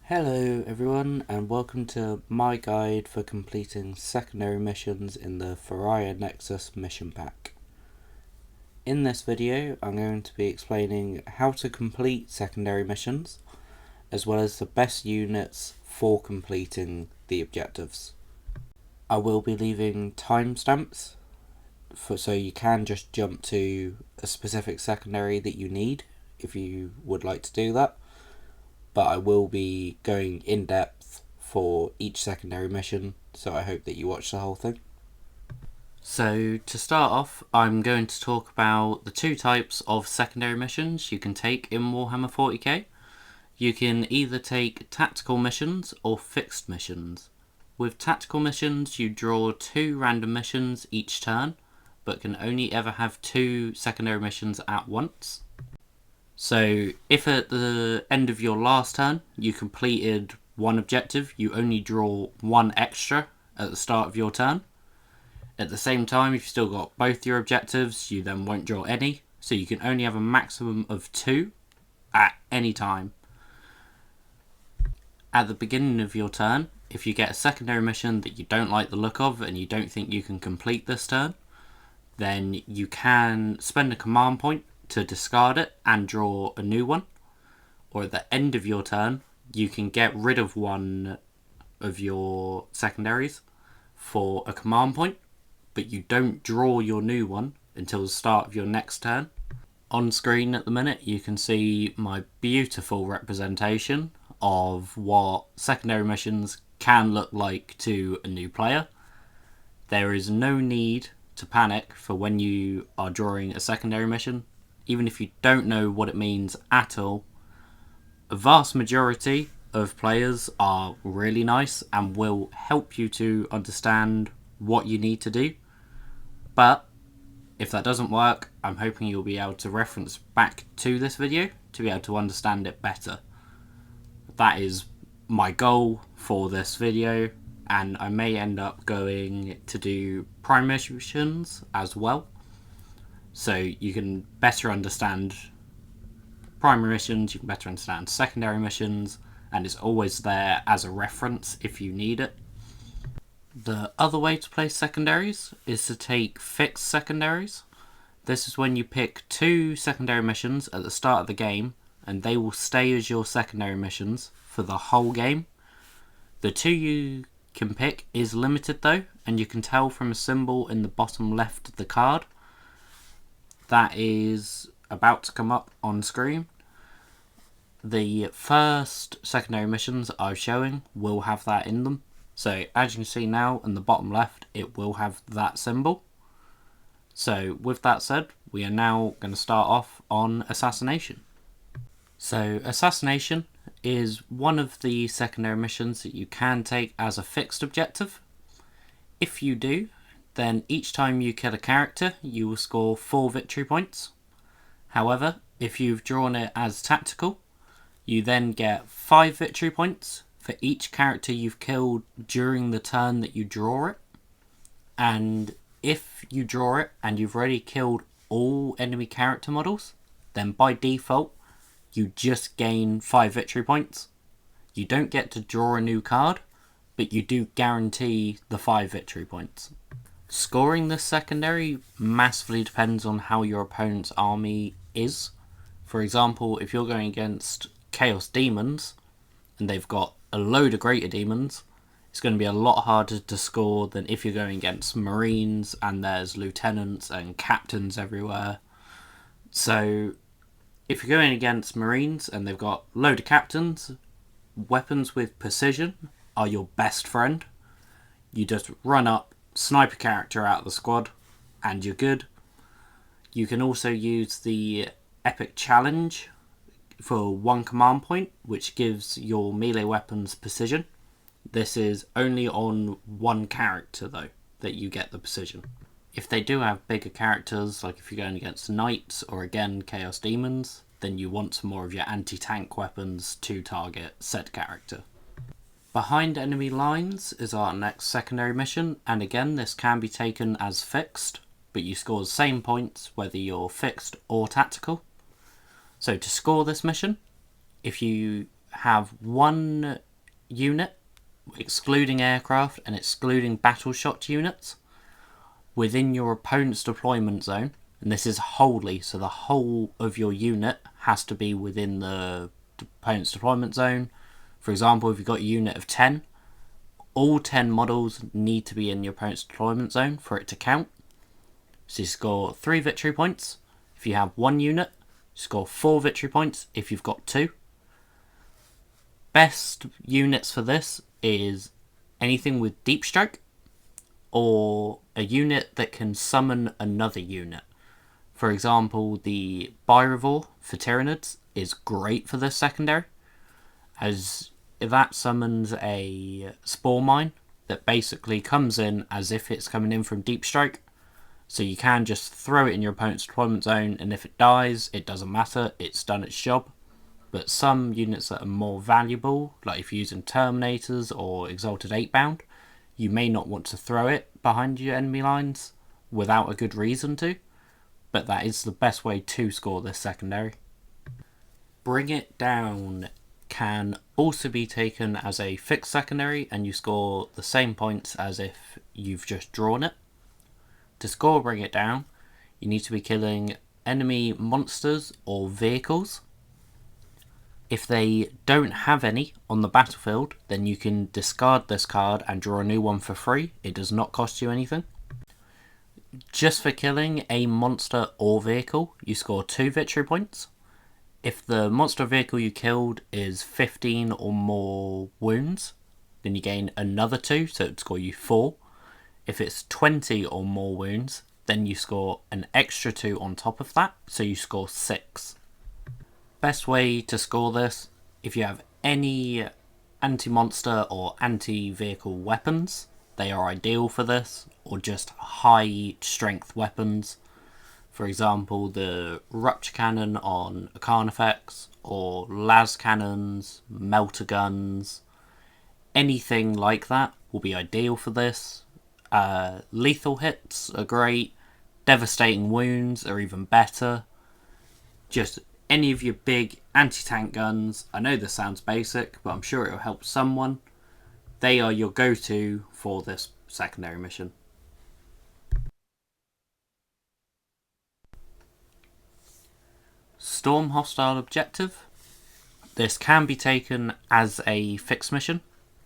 Hello everyone and welcome to my guide for completing secondary missions in the Pariah Nexus mission pack. In this video I'm going to be explaining how to complete secondary missions as well as the best units for completing the objectives. I will be leaving timestamps so you can just jump to a specific secondary that you need if you would like to do that. But I will be going in depth for each secondary mission, so I hope that you watch the whole thing. So to start off, I'm going to talk about the two types of secondary missions you can take in Warhammer 40k. You can either take tactical missions or fixed missions. With tactical missions, you draw 2 random missions each turn, but can only ever have 2 secondary missions at once. So if at the end of your last turn you completed one objective, you only draw 1 extra at the start of your turn. At the same time, if you've still got both your objectives, you then won't draw any, so you can only have a maximum of 2 at any time. At the beginning of your turn, if you get a secondary mission that you don't like the look of and you don't think you can complete this turn, then you can spend a command point to discard it and draw a new one. Or at the end of your turn, you can get rid of one of your secondaries for a command point, but you don't draw your new one until the start of your next turn. On screen at the minute, you can see my beautiful representation of what secondary missions can look like to a new player. There is no need to panic for when you are drawing a secondary mission. Even if you don't know what it means at all, a vast majority of players are really nice and will help you to understand what you need to do. But if that doesn't work, I'm hoping you'll be able to reference back to this video to be able to understand it better. That is my goal for this video, and I may end up going to do primary missions as well, so you can better understand primary missions, you can better understand secondary missions, and it's always there as a reference if you need it. The other way to play secondaries is to take fixed secondaries. This is when you pick 2 secondary missions at the start of the game, and they will stay as your secondary missions for the whole game. The 2 you can pick is limited though, and you can tell from a symbol in the bottom left of the card that is about to come up on screen. The first secondary missions I'm showing will have that in them. So as you can see now in the bottom left, it will have that symbol. So with that said, we are now going to start off on assassination. So assassination is one of the secondary missions that you can take as a fixed objective. If you do, then each time you kill a character, you will score 4 victory points. However, if you've drawn it as tactical, you then get 5 victory points for each character you've killed during the turn that you draw it. And if you draw it and you've already killed all enemy character models, then by default, you just gain 5 victory points. You don't get to draw a new card, but you do guarantee the 5 victory points. Scoring this secondary massively depends on how your opponent's army is. For example, if you're going against Chaos Demons and they've got a load of Greater Demons, it's going to be a lot harder to score than if you're going against Marines and there's Lieutenants and Captains everywhere. So if you're going against Marines and they've got a load of Captains, weapons with precision are your best friend. You just run up, snipe a character out of the squad, and you're good. You can also use the Epic Challenge for 1 command point, which gives your melee weapons precision. This is only on 1 character though that you get the precision. If they do have bigger characters, like if you're going against Knights or again Chaos Demons, then you want some more of your anti-tank weapons to target said character. Behind enemy lines is our next secondary mission, and again this can be taken as fixed, but you score the same points whether you're fixed or tactical. So to score this mission, if you have one unit, excluding aircraft and excluding battle shot units, within your opponent's deployment zone, and this is wholly, so the whole of your unit has to be within the opponent's deployment zone. For example, if you've got a unit of 10, all 10 models need to be in your opponent's deployment zone for it to count. So you score 3 victory points if you have one unit, you score 4 victory points if you've got 2. Best units for this is anything with deep strike, or a unit that can summon another unit. For example, the Byrivore for Tyranids is great for this secondary, as that summons a Spore Mine that basically comes in as if it's coming in from deep strike. So you can just throw it in your opponent's deployment zone, and if it dies, it doesn't matter, it's done its job. But some units that are more valuable, like if you're using Terminators or Exalted 8-bound, you may not want to throw it behind your enemy lines without a good reason to, but that is the best way to score this secondary. Bring It Down can also be taken as a fixed secondary, and you score the same points as if you've just drawn it. To score Bring It Down, you need to be killing enemy monsters or vehicles. If they don't have any on the battlefield, then you can discard this card and draw a new one for free. It does not cost you anything. Just for killing a monster or vehicle, you score 2 victory points. If the monster or vehicle you killed is 15 or more wounds, then you gain another 2, so it would score you 4. If it's 20 or more wounds, then you score an extra 2 on top of that, so you score 6. Best way to score this, if you have any anti-monster or anti-vehicle weapons, they are ideal for this, or just high strength weapons. For example, the Rupture Cannon on Carnifex, or Las Cannons, Melter Guns, anything like that will be ideal for this. Lethal hits are great, devastating wounds are even better. Just any of your big anti-tank guns, I know this sounds basic, but I'm sure it will help someone. They are your go-to for this secondary mission. Storm Hostile Objective. This can be taken as a fixed mission,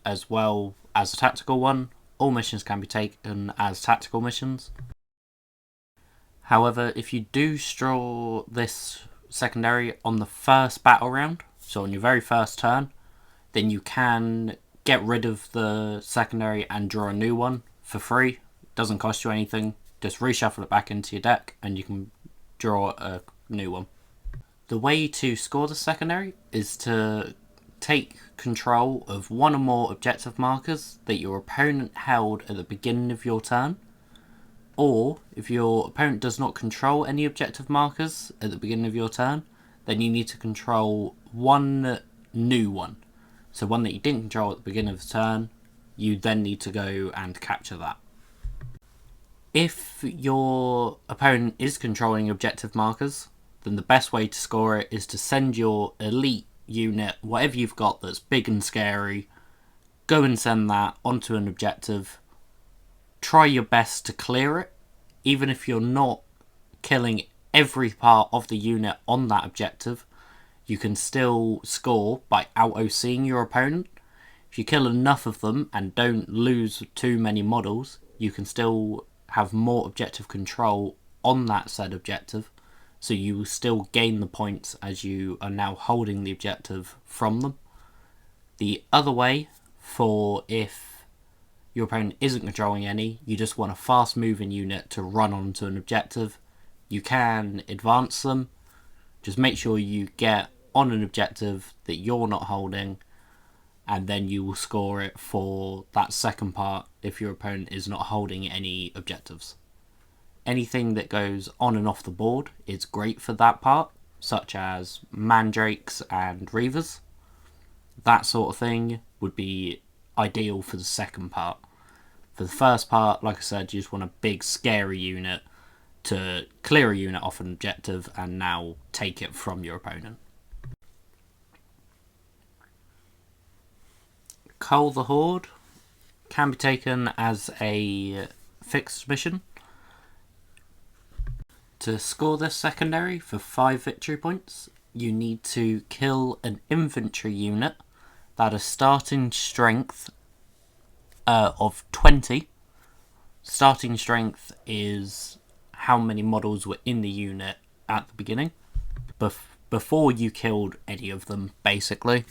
as well as a tactical one. All missions can be taken as tactical missions. However, if you do draw this secondary on the first battle round, so on your very first turn, then you can get rid of the secondary and draw a new one for free. It doesn't cost you anything, just reshuffle it back into your deck and you can draw a new one. The way to score the secondary is to take control of one or more objective markers that your opponent held at the beginning of your turn, or if your opponent does not control any objective markers at the beginning of your turn, then you need to control one new one. So one that you didn't control at the beginning of the turn, you then need to go and capture that. If your opponent is controlling objective markers, then the best way to score it is to send your elite unit, whatever you've got that's big and scary, go and send that onto an objective. Try your best to clear it, even if you're not killing every part of the unit on that objective. You can still score by out-OCing your opponent. If you kill enough of them and don't lose too many models, you can still have more objective control on that said objective, so you will still gain the points as you are now holding the objective from them. The other way, for if your opponent isn't controlling any, you just want a fast moving unit to run onto an objective, you can advance them. Just make sure you get on an objective that you're not holding, and then you will score it for that second part if your opponent is not holding any objectives. Anything that goes on and off the board is great for that part, such as Mandrakes and Reavers. That sort of thing would be ideal for the second part. For the first part, like I said, you just want a big scary unit to clear a unit off an objective and now take it from your opponent. Cull the Horde can be taken as a fixed mission. To score this secondary for 5 victory points, you need to kill an infantry unit that has starting strength of 20. Starting strength is how many models were in the unit at the beginning, before you killed any of them, basically.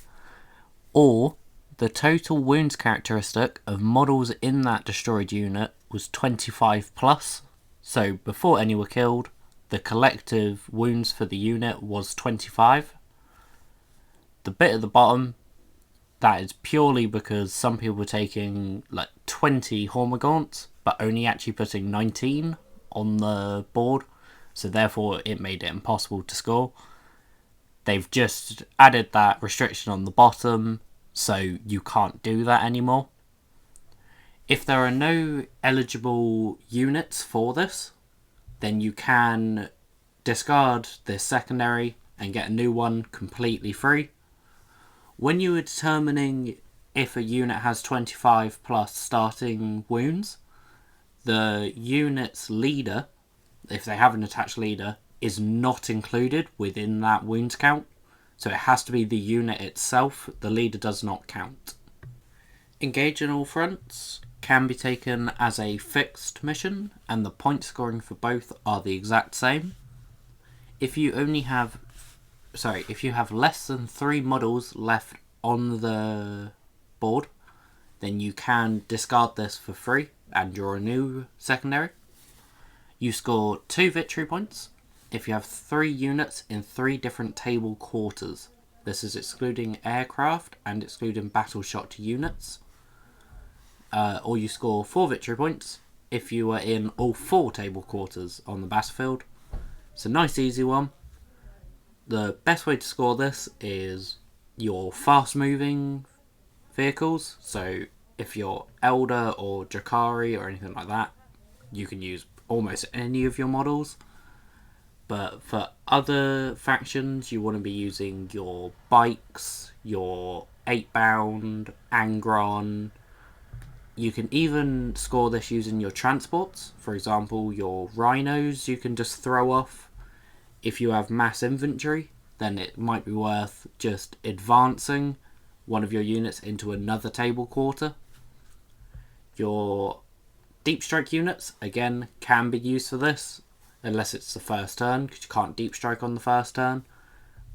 Or the total wounds characteristic of models in that destroyed unit was 25 plus. So before any were killed, the collective wounds for the unit was 25. The bit at the bottom, that is purely because some people were taking like 20 Hormagaunts, but only actually putting 19 on the board, so therefore it made it impossible to score. They've just added that restriction on the bottom, so you can't do that anymore. If there are no eligible units for this, then you can discard this secondary and get a new one completely free. When you are determining if a unit has 25 plus starting wounds, the unit's leader, if they have an attached leader, is not included within that wounds count. So it has to be the unit itself. The leader does not count. Engage in all fronts can be taken as a fixed mission, and the point scoring for both are the exact same. If you have less than 3 models left on the board, then you can discard this for free and draw a new secondary. You score 2 victory points if you have 3 units in 3 different table quarters. This is excluding aircraft and excluding battle shot units. Or you score 4 victory points if you are in all 4 table quarters on the battlefield. It's a nice easy one. The best way to score this is your fast moving vehicles. So if you're Elder or Drakari or anything like that, you can use almost any of your models. But for other factions, you want to be using your bikes, your 8-bound, Angron. You can even score this using your transports. For example, your rhinos you can just throw off. If you have mass infantry, then it might be worth just advancing one of your units into another table quarter. Your deep strike units, again, can be used for this, unless it's the first turn, because you can't deep strike on the first turn.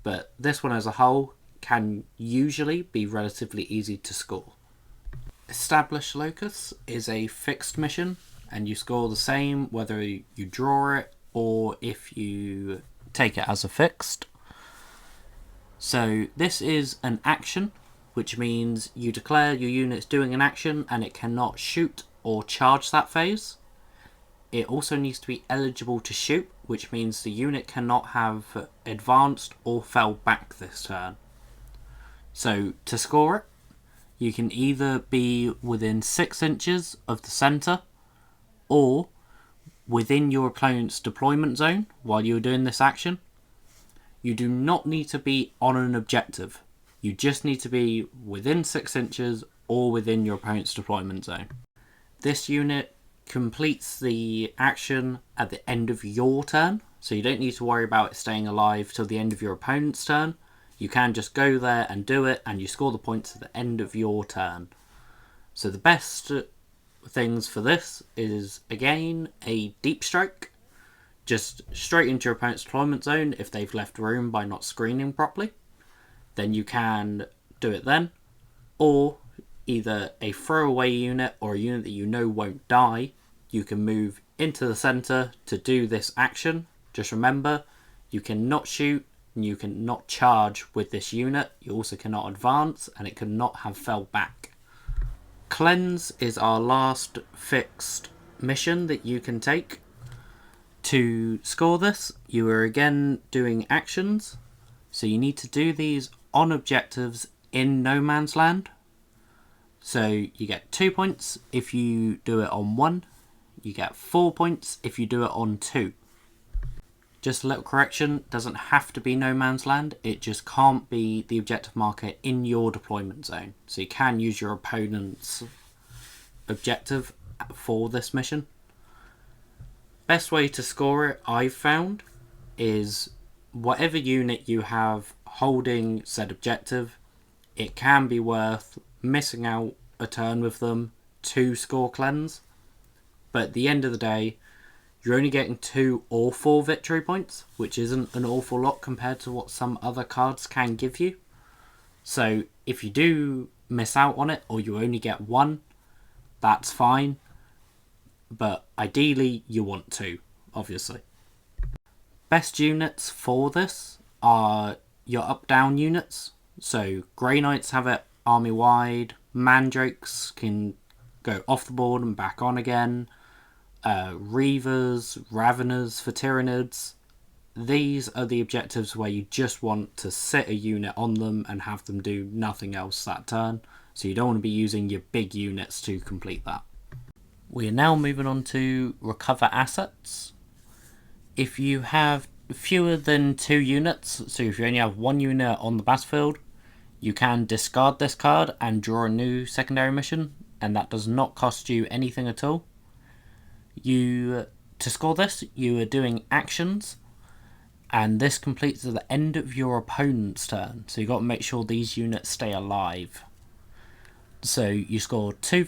But this one as a whole can usually be relatively easy to score. Establish Locus is a fixed mission, and you score the same whether you draw it or if you take it as a fixed. So this is an action, which means you declare your unit's doing an action and it cannot shoot or charge that phase. It also needs to be eligible to shoot, which means the unit cannot have advanced or fell back this turn. So to score it, you can either be within 6 inches of the centre or within your opponent's deployment zone while you're doing this action. You do not need to be on an objective. You just need to be within 6 inches or within your opponent's deployment zone. This unit completes the action at the end of your turn, so you don't need to worry about it staying alive till the end of your opponent's turn. You can just go there and do it, and you score the points at the end of your turn. So the best things for this is, again, a deep strike. Just straight into your opponent's deployment zone if they've left room by not screening properly. Then you can do it then. Or either a throwaway unit or a unit that you know won't die. You can move into the centre to do this action. Just remember, you cannot shoot and you cannot charge with this unit. You also cannot advance, and it cannot have fell back. Cleanse is our last fixed mission that you can take. To score this, you are again doing actions. So you need to do these on objectives in no man's land. So you get 2 points if you do it on 1. You get 4 points if you do it on 2. Just a little correction, doesn't have to be no man's land, it just can't be the objective marker in your deployment zone. So you can use your opponent's objective for this mission. Best way to score it, I've found, is whatever unit you have holding said objective, it can be worth missing out a turn with them to score cleanse. But at the end of the day, you're only getting 2 or 4 victory points, which isn't an awful lot compared to what some other cards can give you. So if you do miss out on it, or you only get 1, that's fine. But ideally, you want 2, obviously. Best units for this are your up-down units. So Grey Knights have it army-wide. Mandrakes can go off the board and back on again. Reavers, Raveners for Tyranids. These are the objectives where you just want to sit a unit on them and have them do nothing else that turn. So you don't want to be using your big units to complete that. We are now moving on to recover assets. If you have fewer than 2 units, so if you only have 1 unit on the battlefield, you can discard this card and draw a new secondary mission, and that does not cost you anything at all. To score this, you are doing actions, and this completes at the end of your opponent's turn, so you've got to make sure these units stay alive. So you score 3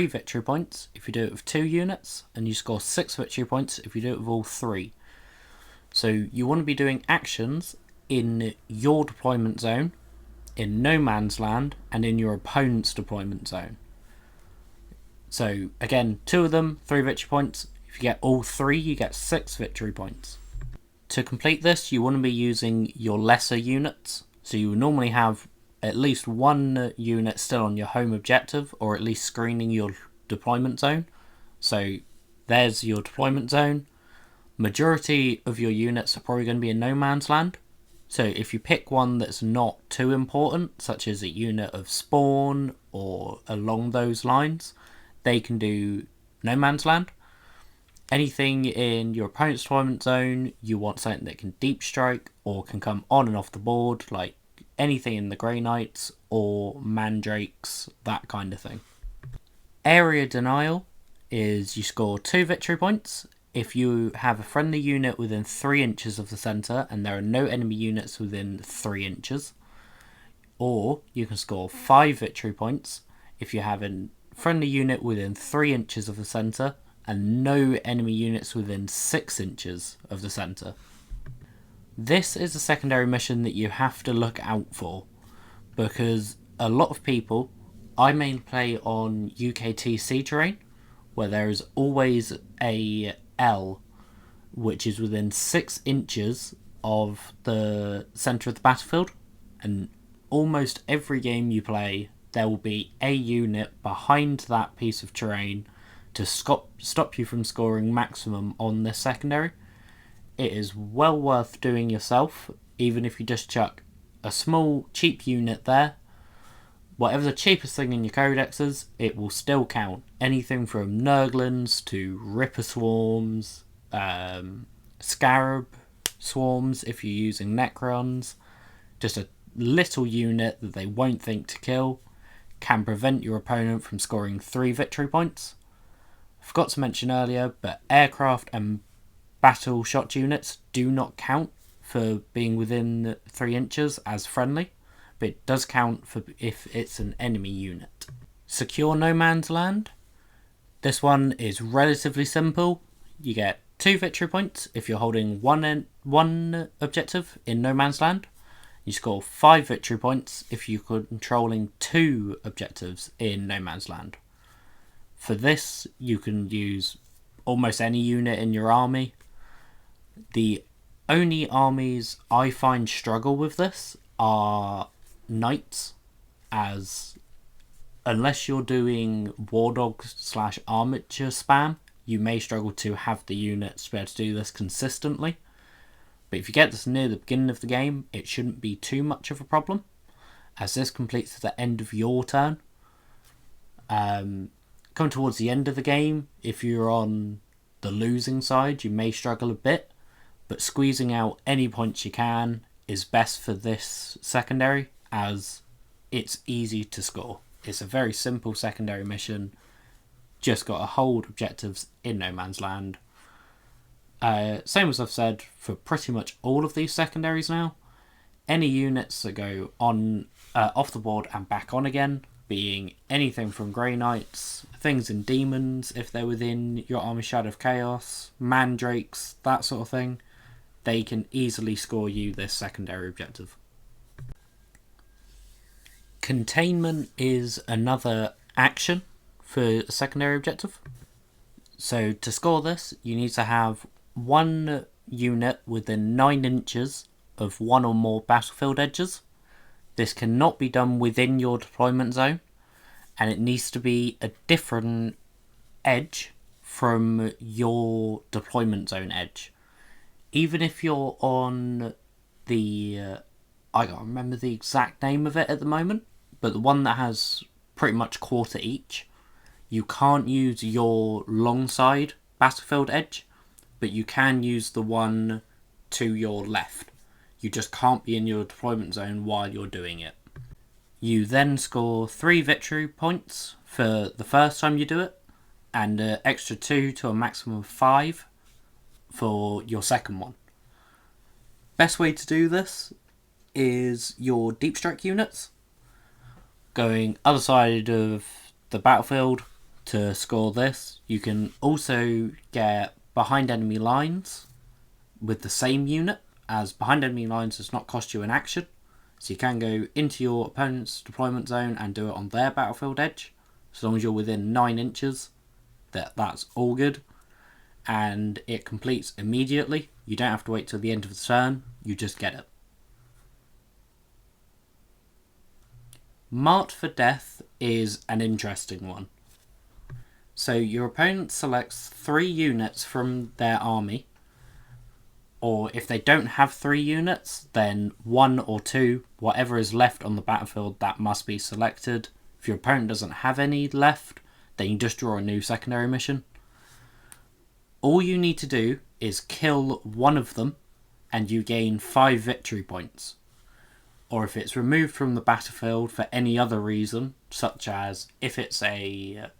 victory points if you do it with 2 units, and you score 6 victory points if you do it with all 3. So you want to be doing actions in your deployment zone, in no man's land, and in your opponent's deployment zone. So again, 2 of them, 3 victory points. If you get all 3, you get 6 victory points. To complete this, you want to be using your lesser units. So you would normally have at least 1 unit still on your home objective, or at least screening your deployment zone. So there's your deployment zone. Majority of your units are probably going to be in no man's land. So if you pick one that's not too important, such as a unit of spawn or along those lines, they can do no man's land. Anything in your opponent's deployment zone, you want something that can deep strike or can come on and off the board, like anything in the Grey Knights or Mandrakes, that kind of thing. Area denial is you score 2 victory points if you have a friendly unit within 3 inches of the centre and there are no enemy units within 3 inches. Or you can score 5 victory points if you have a friendly unit within 3 inches of the centre and no enemy units within 6 inches of the centre. This is a secondary mission that you have to look out for, because a lot of people, I mainly play on UKTC terrain, where there is always a L which is within 6 inches of the centre of the battlefield, and almost every game you play there will be a unit behind that piece of terrain to stop you from scoring maximum on this secondary. It is well worth doing yourself, even if you just chuck a small cheap unit there. Whatever the cheapest thing in your codex is, it will still count. Anything from Nurglings to Ripper Swarms, Scarab Swarms if you're using Necrons. Just a little unit that they won't think to kill can prevent your opponent from scoring 3 victory points. I forgot to mention earlier, but aircraft and battle shot units do not count for being within 3 inches as friendly, but it does count for if it's an enemy unit. Secure no man's land. This one is relatively simple. You get 2 victory points if you're holding one objective in no man's land. You score 5 victory points if you're controlling 2 objectives in no man's land. For this, you can use almost any unit in your army. The only armies I find struggle with this are knights, as unless you're doing war dog / armature spam, you may struggle to have the units to be able to do this consistently. But if you get this near the beginning of the game, it shouldn't be too much of a problem, as this completes at the end of your turn. Come towards the end of the game, if you're on the losing side, you may struggle a bit, but squeezing out any points you can is best for this secondary, as it's easy to score. It's a very simple secondary mission, just got to hold objectives in no man's land. Same as I've said for pretty much all of these secondaries now. Any units that go on off the board and back on again, being anything from Grey Knights, things in Demons if they're within your Army Shadow of Chaos, Mandrakes, that sort of thing, they can easily score you this secondary objective. Containment is another action for a secondary objective. So to score this, you need to have one unit within 9 inches of one or more battlefield edges. This cannot be done within your deployment zone, and it needs to be a different edge from your deployment zone edge. Even if you're on the I can't remember the exact name of it at the moment, but the one that has pretty much quarter each, you can't use your long side battlefield edge, but you can use the one to your left. You just can't be in your deployment zone while you're doing it. You then score 3 victory points for the first time you do it, and an extra 2 to a maximum of 5 for your second one. Best way to do this is your deep strike units going other side of the battlefield to score this. You can also get behind enemy lines with the same unit, as behind enemy lines does not cost you an action, so you can go into your opponent's deployment zone and do it on their battlefield edge, as long as you're within 9 inches. That's all good, and it completes immediately. You don't have to wait till the end of the turn, you just get it. Marked for Death is an interesting one. So your opponent selects 3 units from their army, or if they don't have 3 units, then 1 or 2, whatever is left on the battlefield, that must be selected. If your opponent doesn't have any left, then you just draw a new secondary mission. All you need to do is kill one of them and you gain 5 victory points. Or if it's removed from the battlefield for any other reason, such as if it's a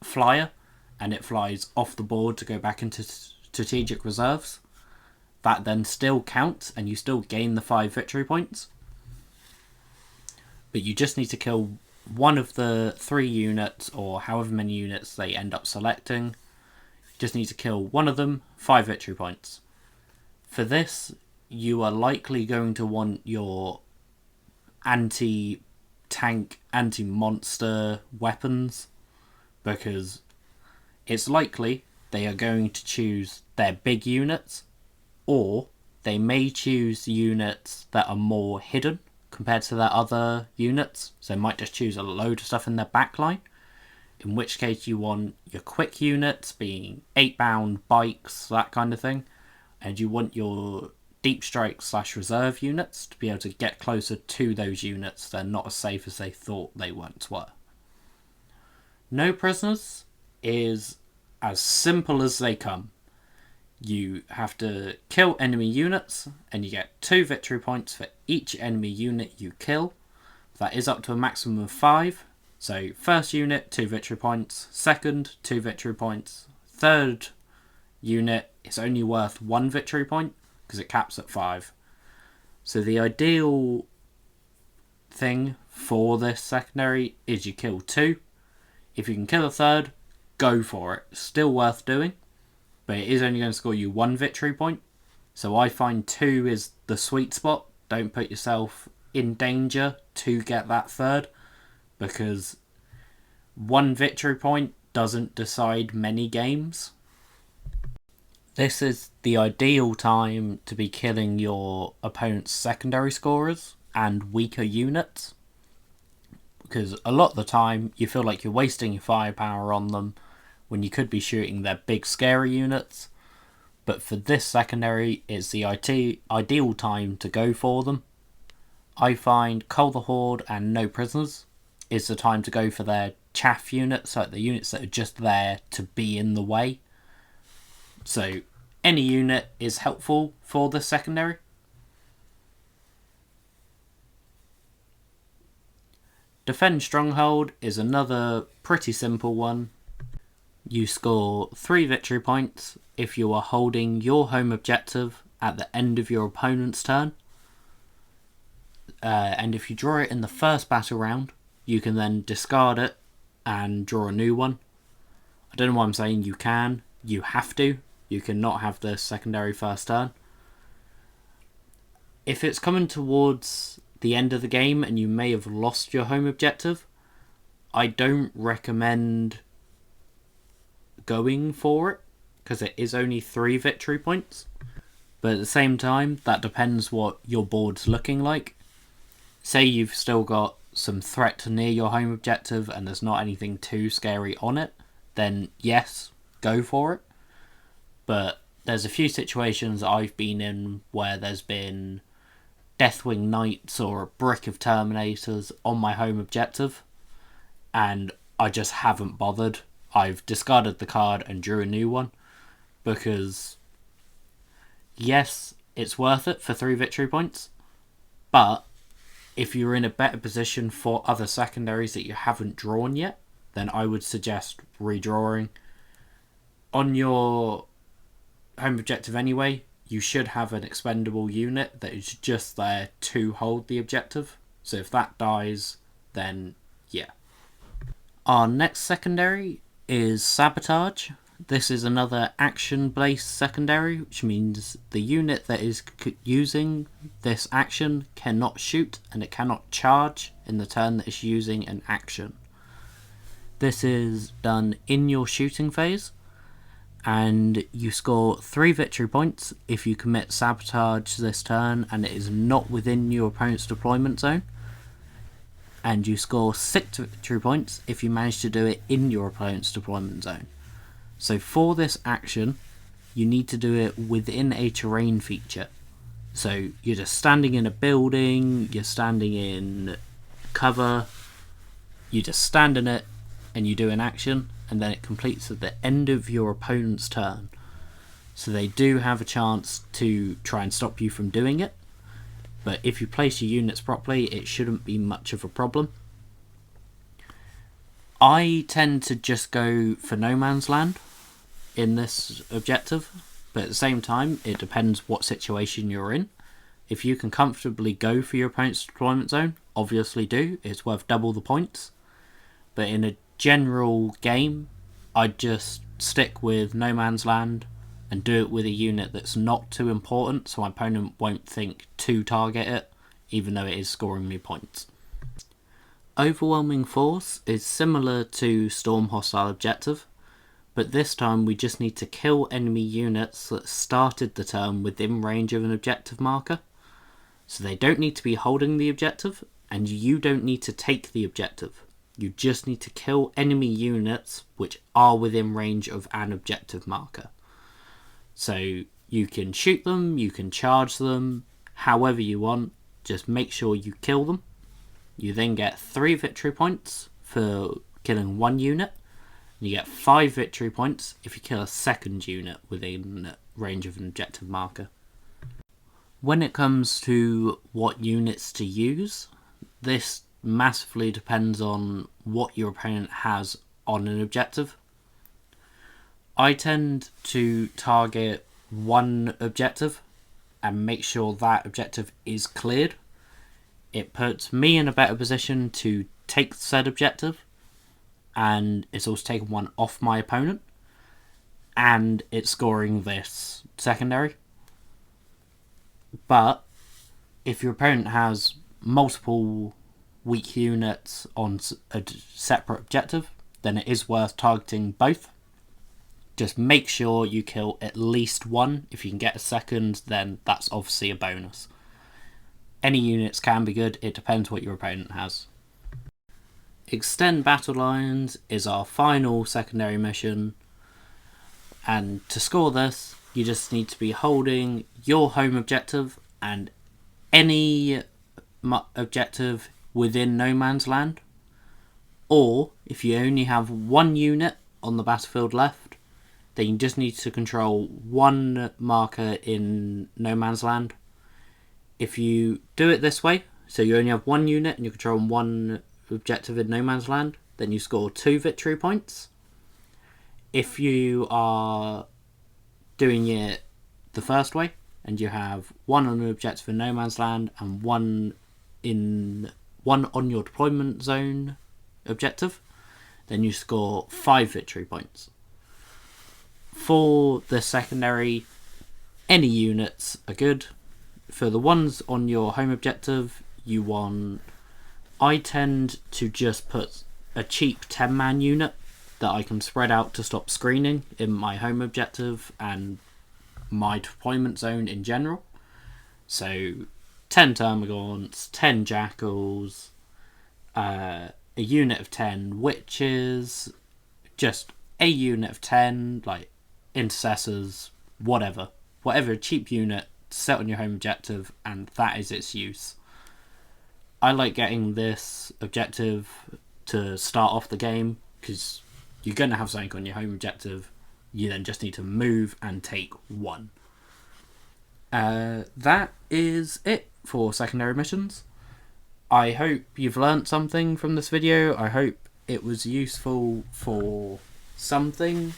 flyer and it flies off the board to go back into strategic reserves, that then still counts and you still gain the 5 victory points. But you just need to kill one of the 3 units, or however many units they end up selecting. You just need to kill one of them, 5 victory points. For this, you are likely going to want your anti-tank, anti-monster weapons, because it's likely they are going to choose their big units, or they may choose units that are more hidden compared to their other units. So they might just choose a load of stuff in their backline, in which case you want your quick units being 8-bound bikes, that kind of thing, and you want your deep strike / reserve units to be able to get closer to those units. They're not as safe as they thought they once were. No prisoners is as simple as they come. You have to kill enemy units and you get 2 victory points for each enemy unit you kill. That is up to a maximum of 5. So first unit, 2 victory points. Second, 2 victory points. Third unit is only worth 1 victory point because it caps at 5. So the ideal thing for this secondary is you kill 2. If you can kill a third, go for it. Still worth doing, but it is only going to score you 1 victory point. So I find 2 is the sweet spot. Don't put yourself in danger to get that third, because 1 victory point doesn't decide many games. This is the ideal time to be killing your opponent's secondary scorers and weaker units, because a lot of the time you feel like you're wasting your firepower on them when you could be shooting their big scary units. But for this secondary, it's the ideal time to go for them. I find Cull the Horde and No Prisoners is the time to go for their chaff units, like the units that are just there to be in the way. So any unit is helpful for the secondary. Defend stronghold is another pretty simple one. You score 3 victory points if you are holding your home objective at the end of your opponent's turn. And if you draw it in the first battle round, you can then discard it and draw a new one. I don't know why I'm saying you can. You have to. You cannot have the secondary first turn. If it's coming towards the end of the game and you may have lost your home objective, I don't recommend going for it because it is only 3 victory points. But at the same time, that depends what your board's looking like. Say you've still got some threat near your home objective and there's not anything too scary on it, then yes, go for it. But there's a few situations I've been in where there's been Deathwing Knights or a brick of Terminators on my home objective, and I just haven't bothered. I've discarded the card and drew a new one, because yes, it's worth it for 3 victory points, but if you're in a better position for other secondaries that you haven't drawn yet, then I would suggest redrawing. On your home objective anyway, you should have an expendable unit that is just there to hold the objective. So if that dies, then yeah. Our next secondary is sabotage. This is another action-based secondary, which means the unit that is using this action cannot shoot and it cannot charge in the turn that it's using an action. This is done in your shooting phase, and you score 3 victory points if you commit sabotage this turn and it is not within your opponent's deployment zone, and you score 6 victory points if you manage to do it in your opponent's deployment zone. So for this action, you need to do it within a terrain feature. So you're just standing in a building, you're standing in cover, you just stand in it and you do an action, and then it completes at the end of your opponent's turn. So they do have a chance to try and stop you from doing it, but if you place your units properly, it shouldn't be much of a problem. I tend to just go for no man's land in this objective, but at the same time, it depends what situation you're in. If you can comfortably go for your opponent's deployment zone, obviously do. It's worth double the points. But in a general game, I'd just stick with no man's land and do it with a unit that's not too important, so my opponent won't think to target it, even though it is scoring me points. Overwhelming Force is similar to Storm Hostile Objective, but this time we just need to kill enemy units that started the turn within range of an objective marker. So they don't need to be holding the objective, and you don't need to take the objective. You just need to kill enemy units which are within range of an objective marker. So you can shoot them, you can charge them, however you want, just make sure you kill them. You then get 3 victory points for killing 1 unit, and you get 5 victory points if you kill a second unit within range of an objective marker. When it comes to what units to use, this massively depends on what your opponent has on an objective. I tend to target one objective and make sure that objective is cleared. It puts me in a better position to take said objective, and it's also taken one off my opponent, and it's scoring this secondary. But if your opponent has multiple weak units on a separate objective, then it is worth targeting both. Just make sure you kill at least one. If you can get a second, then that's obviously a bonus. Any units can be good, it depends what your opponent has. Extend battle lines is our final secondary mission, and to score this, you just need to be holding your home objective and any objective within no man's land, or if you only have one unit on the battlefield left, then you just need to control one marker in no man's land. If you do it this way, so you only have one unit and you're controlling one objective in no man's land, then you score 2 victory points. If you are doing it the first way, and you have one on an objective in no man's land and one on your deployment zone objective, then you score 5 victory points. For the secondary, any units are good. For the ones on your home objective, I tend to just put a cheap 10-man unit that I can spread out to stop screening in my home objective and my deployment zone in general. So 10 termagants, 10 jackals, a unit of 10 witches, just a unit of 10 like intercessors, whatever a cheap unit set on your home objective, and that is its use. I like getting this objective to start off the game because you're going to have something on your home objective. You then just need to move and take one. That is it for secondary missions. I hope you've learnt something from this video. I hope it was useful for something.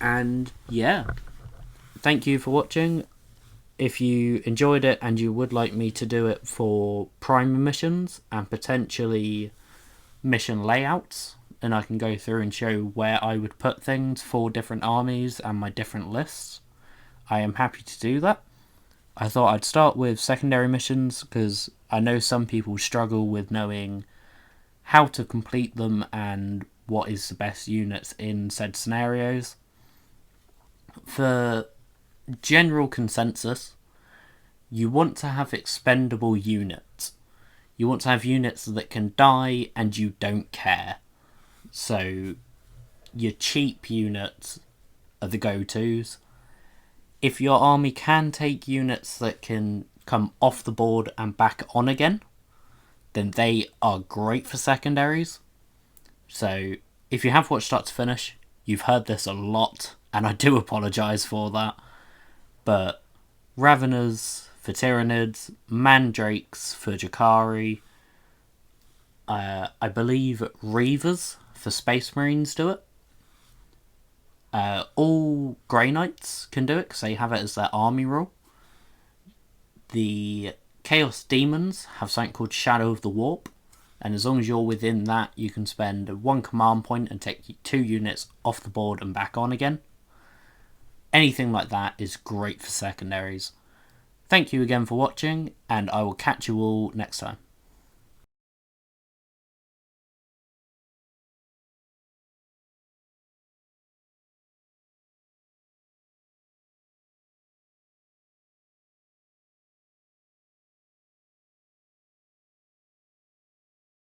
And yeah, thank you for watching. If you enjoyed it and you would like me to do it for primary missions and potentially mission layouts, and I can go through and show where I would put things for different armies and my different lists, I am happy to do that. I thought I'd start with secondary missions because I know some people struggle with knowing how to complete them and what is the best units in said scenarios. For general consensus, you want to have expendable units. You want to have units that can die and you don't care. So your cheap units are the go-tos. If your army can take units that can come off the board and back on again, then they are great for secondaries. So if you have watched start to finish, you've heard this a lot, and I do apologise for that. But Raveners for Tyranids, Mandrakes for Jakari, I believe Reavers for Space Marines do it. All Grey Knights can do it because they have it as their army rule. The Chaos Demons have something called Shadow of the Warp, and as long as you're within that, you can spend 1 command point and take 2 units off the board and back on again. Anything like that is great for secondaries. Thank you again for watching, and I will catch you all next time.